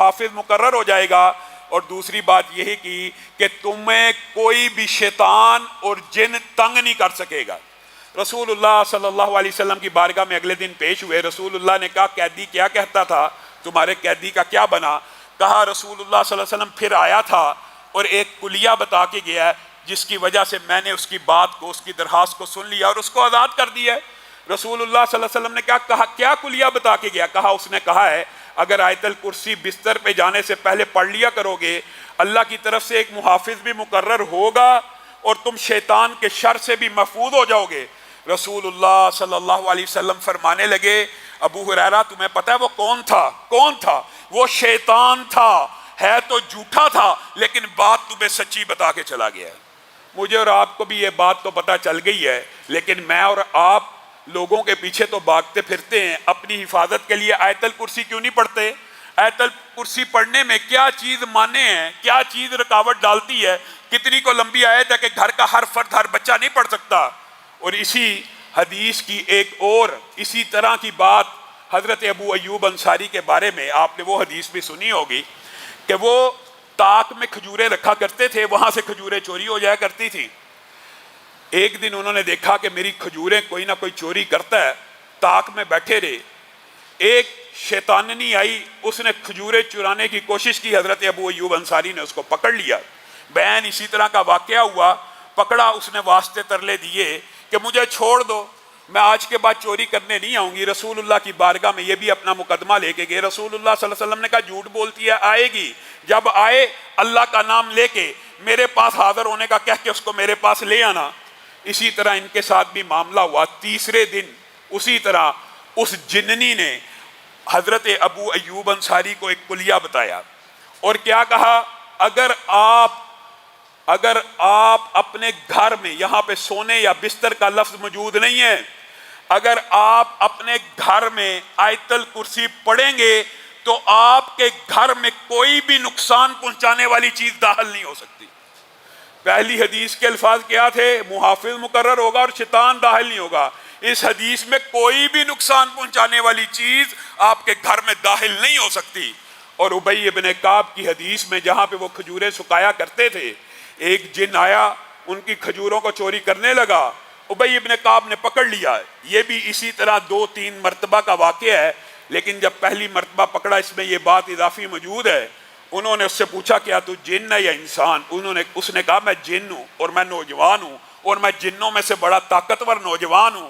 محافظ مقرر ہو جائے گا، اور دوسری بات یہی کی کہ تمہیں کوئی بھی شیطان اور جن تنگ نہیں کر سکے گا۔ رسول اللہ صلی اللہ علیہ وسلم کی بارگاہ میں اگلے دن پیش ہوئے، رسول اللہ نے کہا قیدی کیا کہتا تھا، تمہارے قیدی کا کیا بنا؟ کہا رسول اللہ صلی اللہ علیہ وسلم پھر آیا تھا اور ایک کلیہ بتا کے گیا ہے جس کی وجہ سے میں نے اس کی بات کو، اس کی درخواست کو سن لیا اور اس کو آزاد کر دیا ہے۔ رسول اللہ صلی اللہ علیہ وسلم نے کہا کیا کلیہ بتا کے گیا؟ کہا اس نے کہا ہے اگر آیت الکرسی بستر پہ جانے سے پہلے پڑھ لیا کرو گے اللہ کی طرف سے ایک محافظ بھی مقرر ہوگا اور تم شیطان کے شر سے بھی محفوظ ہو جاؤ گے۔ رسول اللہ صلی اللہ علیہ وسلم فرمانے لگے ابو ہریرہ تمہیں پتہ ہے وہ کون تھا؟ کون تھا؟ وہ شیطان تھا، ہے تو جھوٹا تھا لیکن بات تمہیں سچی بتا کے چلا گیا ہے۔ مجھے اور آپ کو بھی یہ بات تو پتہ چل گئی ہے، لیکن میں اور آپ لوگوں کے پیچھے تو بھاگتے پھرتے ہیں، اپنی حفاظت کے لیے آیت الکرسی کیوں نہیں پڑھتے؟ آیت الکرسی پڑھنے میں کیا چیز مانے ہیں، کیا چیز رکاوٹ ڈالتی ہے؟ کتنی کو لمبی آیت ہے کہ گھر کا ہر فرد ہر بچہ نہیں پڑھ سکتا۔ اور اسی حدیث کی ایک اور اسی طرح کی بات حضرت ابو ایوب انصاری کے بارے میں آپ نے وہ حدیث بھی سنی ہوگی کہ وہ تاک میں کھجوریں رکھا کرتے تھے، وہاں سے کھجوریں چوری ہو جایا کرتی تھی۔ ایک دن انہوں نے دیکھا کہ میری کھجوریں کوئی نہ کوئی چوری کرتا ہے، تاک میں بیٹھے رہے، ایک شیطاننی آئی، اس نے کھجوریں چرانے کی کوشش کی، حضرت ابو ایوب انصاری نے اس کو پکڑ لیا۔ بین اسی طرح کا واقعہ ہوا، پکڑا، اس نے واسطے ترلے دیے کہ مجھے چھوڑ دو، میں آج کے بعد چوری کرنے نہیں آؤں گی۔ رسول اللہ کی بارگاہ میں یہ بھی اپنا مقدمہ لے کے گئے، رسول اللہ صلی اللہ علیہ وسلم نے کہا جھوٹ بولتی ہے، آئے گی، جب آئے اللہ کا نام لے کے میرے پاس حاضر ہونے کا کہہ کے اس کو میرے پاس لے آنا۔ اسی طرح ان کے ساتھ بھی معاملہ ہوا۔ تیسرے دن اسی طرح اس جننی نے حضرت ابو ایوب انصاری کو ایک کلیہ بتایا اور کیا کہا، اگر آپ اپنے گھر میں، یہاں پہ سونے یا بستر کا لفظ موجود نہیں ہے، اگر آپ اپنے گھر میں آیت الکرسی پڑھیں گے تو آپ کے گھر میں کوئی بھی نقصان پہنچانے والی چیز داخل نہیں ہو سکتی۔ پہلی حدیث کے الفاظ کیا تھے؟ محافظ مقرر ہوگا اور شیطان داخل نہیں ہوگا۔ اس حدیث میں کوئی بھی نقصان پہنچانے والی چیز آپ کے گھر میں داخل نہیں ہو سکتی۔ اور ابی ابن کعب کی حدیث میں جہاں پہ وہ کھجوریں سکایا کرتے تھے، ایک جن آیا ان کی کھجوروں کو چوری کرنے لگا، ابی ابن کعب نے پکڑ لیا۔ یہ بھی اسی طرح 2-3 مرتبہ کا واقعہ ہے، لیکن جب پہلی مرتبہ پکڑا اس میں یہ بات اضافی موجود ہے۔ انہوں نے اس سے پوچھا کیا تو جن ہے یا انسان؟ اس نے کہا میں جن ہوں اور میں نوجوان ہوں اور میں جنوں میں سے بڑا طاقتور نوجوان ہوں۔